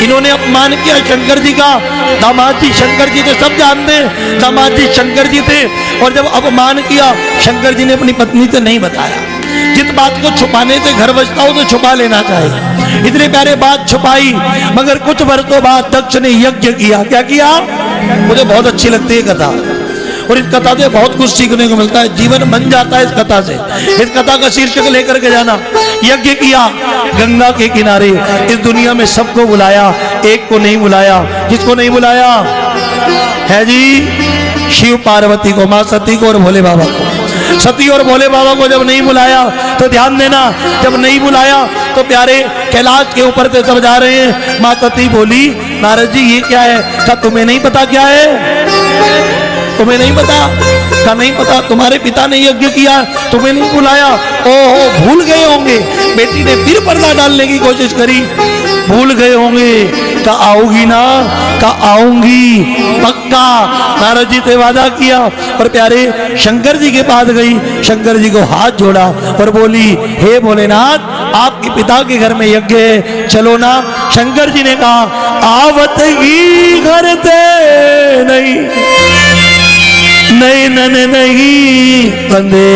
इन्होंने अपमान किया शंकर जी का। दामाद जी शंकर जी थे, सब जानते हैं दामाद जी शंकर जी थे। और जब अपमान किया शंकर जी ने अपनी पत्नी से नहीं बताया। जिस बात को छुपाने से घर बचता हो तो छुपा लेना चाहिए। इतने प्यारे बात छुपाई, मगर कुछ वर्षों बाद दक्ष ने यज्ञ किया। क्या किया? मुझे बहुत अच्छी लगती है कथा, और इस कथा से बहुत कुछ सीखने को मिलता है, जीवन बन जाता है इस कथा से। इस कथा का शीर्षक लेकर के जाना। यज्ञ किया गंगा के किनारे। इस दुनिया में सबको बुलाया, एक को नहीं बुलाया। किसको नहीं बुलाया है जी? शिव पार्वती को, माँ सती को और भोले बाबा को। सती और भोले बाबा को जब नहीं बुलाया तो ध्यान देना, जब नहीं बुलाया तो प्यारे कैलाश के ऊपर से सब जा रहे हैं। माँ सती बोली नारद जी ये क्या है? क्या तुम्हें नहीं पता क्या है? तुम्हें नहीं पता? क्या नहीं पता? तुम्हारे पिता ने यज्ञ किया, तुम्हें नहीं बुलाया। ओहो, भूल गए होंगे। बेटी ने फिर पर्दा डालने की कोशिश करी, भूल गए होंगे। का आओगी ना? का आऊंगी पक्का। नारद जी से वादा किया और प्यारे शंकर जी के पास गई, शंकर जी को हाथ जोड़ा और बोली हे भोलेनाथ, आपके पिता के घर में यज्ञ है, चलो ना। शंकर जी ने कहा आवत ही घर ते नहीं, नहीं नन नहीं बंदे,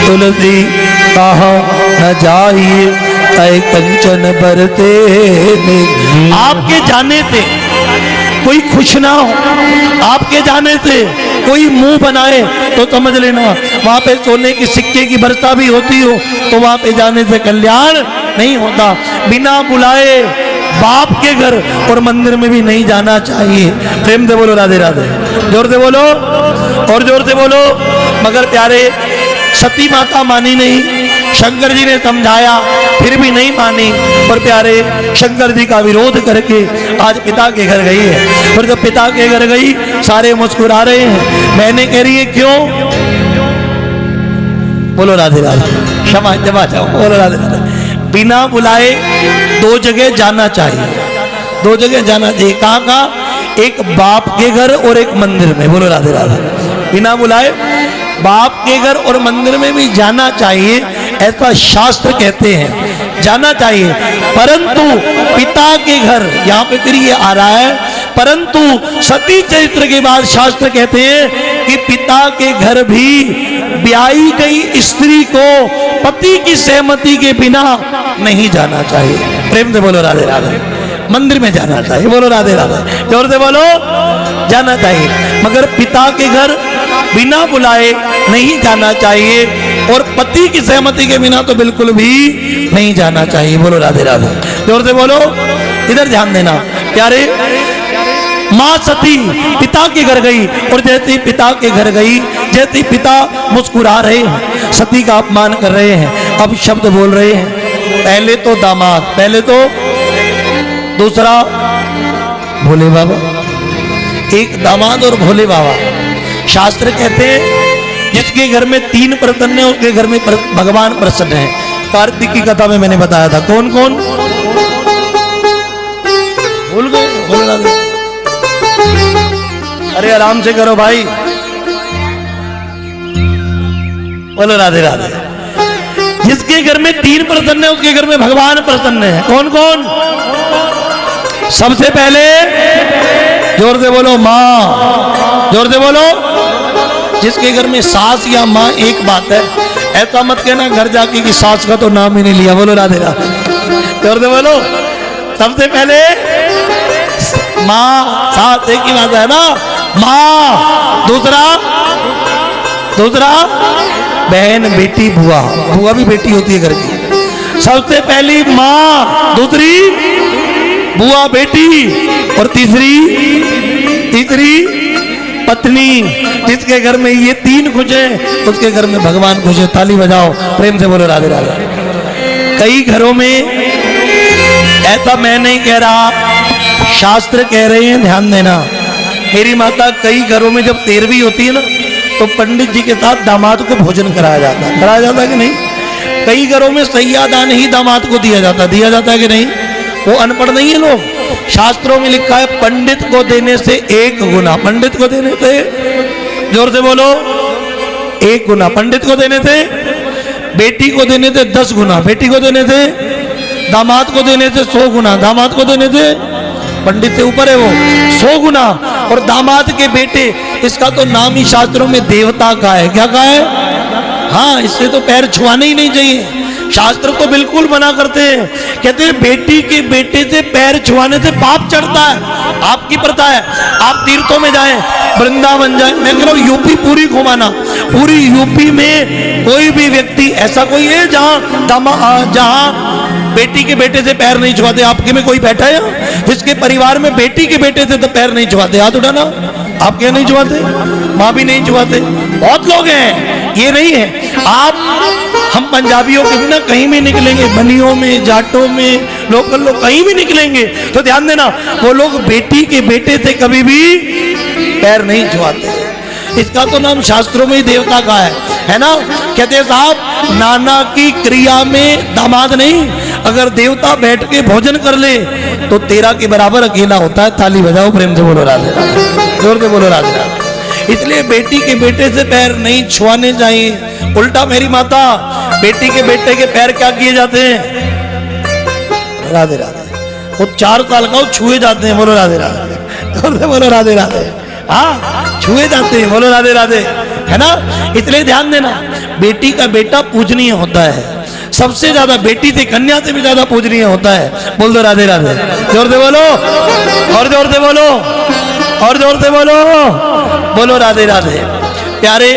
तुलसी कहा न जाइए तय कंचन बरते। आपके जाने से कोई खुश ना हो, आपके जाने से कोई मुंह बनाए तो समझ लेना वहां पे सोने की सिक्के की वर्षा भी होती हो तो वहां पे जाने से कल्याण नहीं होता। बिना बुलाए बाप के घर और मंदिर में भी नहीं जाना चाहिए। प्रेम से बोलो राधे राधे, जोर से बोलो और जोर से बोलो। मगर प्यारे सती माता मानी नहीं, शंकर जी ने समझाया फिर भी नहीं मानी, और प्यारे शंकर जी का विरोध करके आज पिता के घर गई है। और जब पिता के घर गई सारे मुस्कुरा रहे हैं। मैंने कह रही है क्यों? बोलो राधे राधे, क्षमा जमा जाओ, बोलो राधे राधे। बिना बुलाए दो जगह जाना चाहिए, दो जगह जाना चाहिए। कहाँ कहाँ? एक बाप के घर और एक मंदिर में। बोलो राधे राधे। बिना बुलाए बाप के घर और मंदिर में भी जाना चाहिए, ऐसा शास्त्र कहते हैं, जाना चाहिए। परंतु पिता के घर, यहाँ पे फिर ये आ रहा है, परंतु सती चरित्र के बाद शास्त्र कहते हैं कि पिता के घर भी ब्याही गई स्त्री को पति की सहमति के बिना नहीं जाना चाहिए। प्रेम से बोलो राधे राधे। मंदिर में जाना चाहिए, बोलो राधे राधे, जोर से बोलो, जाना चाहिए। मगर पिता के घर बिना बुलाए नहीं जाना चाहिए, और पति की सहमति के बिना तो बिल्कुल भी नहीं जाना चाहिए। बोलो राधे राधे, जोर से बोलो। इधर ध्यान देना प्यारे। माँ सती पिता के घर गई, और जैसे पिता के घर गई, जैसे पिता मुस्कुरा रहे हैं, सती का अपमान कर रहे हैं, अब शब्द बोल रहे हैं। पहले तो दामाद, पहले तो दूसरा भोले बाबा, एक दामाद और भोले बाबा। शास्त्र कहते हैं जिसके घर में तीन प्रसन्न है उसके घर में भगवान प्रसन्न है। कार्तिक की कथा में मैंने बताया था। कौन कौन? भूल गए? बोलो राधे। अरे आराम से करो भाई, बोलो राधे राधे। जिसके घर में तीन प्रसन्न है उसके घर में भगवान प्रसन्न है। कौन कौन? सबसे पहले जोर से बोलो माँ, जोर से बोलो। जिसके घर में सास या माँ एक बात है, ऐसा मत कहना घर जाके कि सास का तो नाम ही नहीं लिया। बोलो राधे राधे, जोर से बोलो। सबसे पहले माँ, सास एक ही बात है ना, माँ। दूसरा, दूसरा बहन, बेटी, बुआ। बुआ भी बेटी होती है घर की। सबसे पहली माँ, दूसरी बुआ बेटी, और तीसरी पत्नी। जिसके घर में ये तीन खुश है उसके घर में भगवान खुश है। ताली बजाओ, प्रेम से बोलो राधे राधे। कई घरों में, ऐसा मैं नहीं कह रहा, शास्त्र कह रहे हैं, ध्यान देना। मेरी माता, कई घरों में जब 13वीं होती है ना तो पंडित जी के साथ दामाद को भोजन कराया जाता है। कराया जाता है कि नहीं? कई घरों में सैयादान ही दामाद को दिया जाता है कि नहीं? वो अनपढ़ नहीं है लोग। शास्त्रों में लिखा है पंडित को देने से 1 गुना, पंडित को देने से, जोर से बोलो, 1 गुना। पंडित को देने से, बेटी को देने से 10 गुना, बेटी को देने से दामाद को देने से 100 गुना, दामाद को देने से, पंडित से ऊपर है वो, 100 गुना। और दामाद के बेटे, इसका तो नाम ही शास्त्रों में देवता का है। क्या का है? हाँ, इससे तो पैर छुआने ही नहीं चाहिए। शास्त्र तो बिल्कुल मना करते हैं, कहते हैं बेटी के बेटे से पैर छुआने से पाप चढ़ता है। आपकी प्रथा है, आप तीर्थों में जाएं, वृंदावन जाएं, मैं कह रहा हूं यूपी पूरी घुमाना, पूरी यूपी में कोई भी व्यक्ति ऐसा कोई है जहां बेटी के बेटे से पैर नहीं छुआते? आपके में कोई बैठा है जिसके परिवार में बेटी के बेटे से तो पैर नहीं छुआते? हाथ उठाना। आप क्या नहीं छुआते? माँ भी नहीं छुआते। बहुत लोग हैं, ये नहीं है। हम पंजाबियों के बिना कहीं भी निकलेंगे, बनियों में, जाटों में, लोकल लोग कहीं भी निकलेंगे तो ध्यान देना, वो लोग बेटी के बेटे से कभी भी पैर नहीं छुआते। इसका तो नाम शास्त्रों में ही देवता का है ना। कहते हैं साहब, नाना की क्रिया में दामाद नहीं, अगर देवता बैठ के भोजन कर ले तो तेरा के बराबर अकेला होता है। ताली बजाओ, प्रेम से बोलो राधे राधे, जोर से बोलो राधे राधे। इसलिए बेटी के बेटे से पैर नहीं छुआने चाहिए। उल्टा मेरी माता, बेटी के बेटे के पैर क्या किए जाते हैं? राधे राधे। वो 4 साल का, वो छुए जाते हैं। बोलो राधे राधे, जोर से बोलो राधे राधे। हाँ, छुए जाते हैं। बोलो राधे राधे, है ना। इसलिए ध्यान देना, बेटी का बेटा पूजनीय होता है। सबसे ज्यादा बेटी से, कन्या से भी ज्यादा पूजनीय होता है। बोल दो राधे राधे, जोर से बोलो, और जोर से बोलो, और जोर से बोलो, बोलो राधे राधे। प्यारे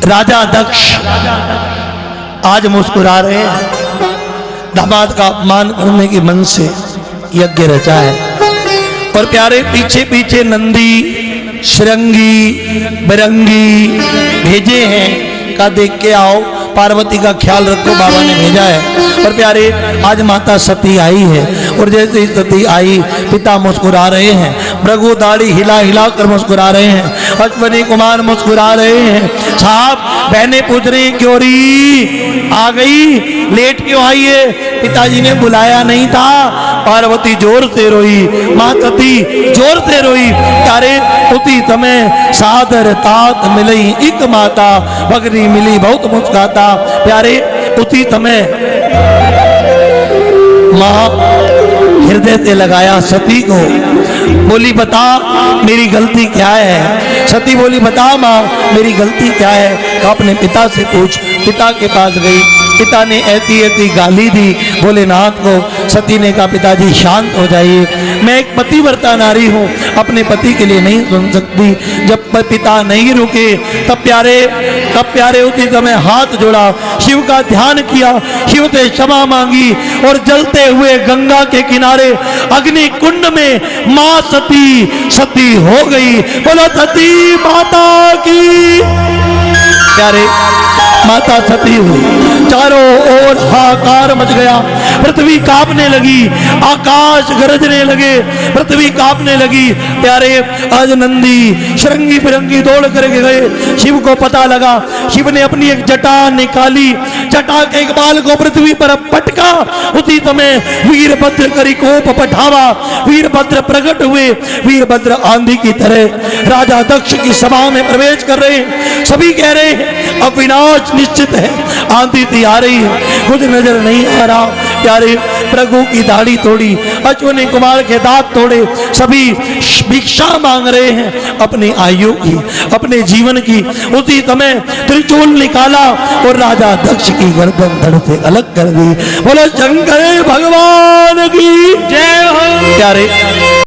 राजा दक्ष आज मुस्कुरा रहे हैं। दामाद का अपमान करने के मन से यज्ञ रचा है। और प्यारे पीछे पीछे नंदी, श्रृंगी, बिरंगी भेजे हैं का देख के आओ, पार्वती का ख्याल रखो, बाबा ने भेजा है। और प्यारे आज माता सती आई है, और जैसे ही सती आई पिता मुस्कुरा रहे हैं, भृगु दाढ़ी हिला हिला कर मुस्कुरा रहे हैं, अश्वनी कुमार मुस्कुरा रहे हैं। साहब बहनें पूछ रही क्यों री आ गई, लेट क्यों आई है? पिताजी ने बुलाया नहीं था। पार्वती जोर से रोई, माँ सती जोर से रोई। प्यारे उसी समय सादर तात मिली एक माता, बगरी मिली बहुत मुस्काता। प्यारे उसी समय माँ हृदय से लगाया सती को, बोली बता मेरी गलती क्या है? सती बोली बता माँ मेरी गलती क्या है? अपने पिता से पूछ। पिता के पास गई, पिता ने ऐसी ऐसी गाली दी भोलेनाथ को। सती ने कहा पिताजी शांत हो जाइए, मैं एक पतिव्रता नारी हूँ, अपने पति के लिए नहीं सुन सकती। जब पिता नहीं रुके तब प्यारे उसी समय हाथ जोड़ा, शिव का ध्यान किया, शिव से क्षमा मांगी और जलते हुए गंगा के किनारे अग्नि कुंड में माँ सती हो गई। बोलो सती माता की। प्यारे माता सती हुई, चारों ओर हाहाकार मच गया, पृथ्वी कांपने लगी, आकाश गरजने लगे, पृथ्वी कांपने लगी। प्यारे आज नंदी श्रृंगी बिरंगी दौड़ करके गए। शिव को पता लगा, शिव ने अपनी एक जटा निकाली, जटा के एक बाल को पृथ्वी पर पटका। उसी समय वीरभद्र करी कोप पठावा, वीरभद्र प्रकट हुए। वीरभद्र आंधी की तरह राजा दक्ष की सभा में प्रवेश कर रहे हैं। सभी कह रहे हैं अब विनाश निश्चित है, आंधी सी आ रही है, कुछ नजर नहीं आ रहा। प्यारे प्रभु की दाढ़ी तोड़ी, अश्विनी कुमार के दांत तोड़े, सभी भिक्षा मांग रहे हैं अपनी आयु की, अपने जीवन की। उसी समय त्रिशूल निकाला और राजा दक्ष की गर्दन धड़ से अलग कर दी। बोलो शंकर भगवान की जय हो। प्यारे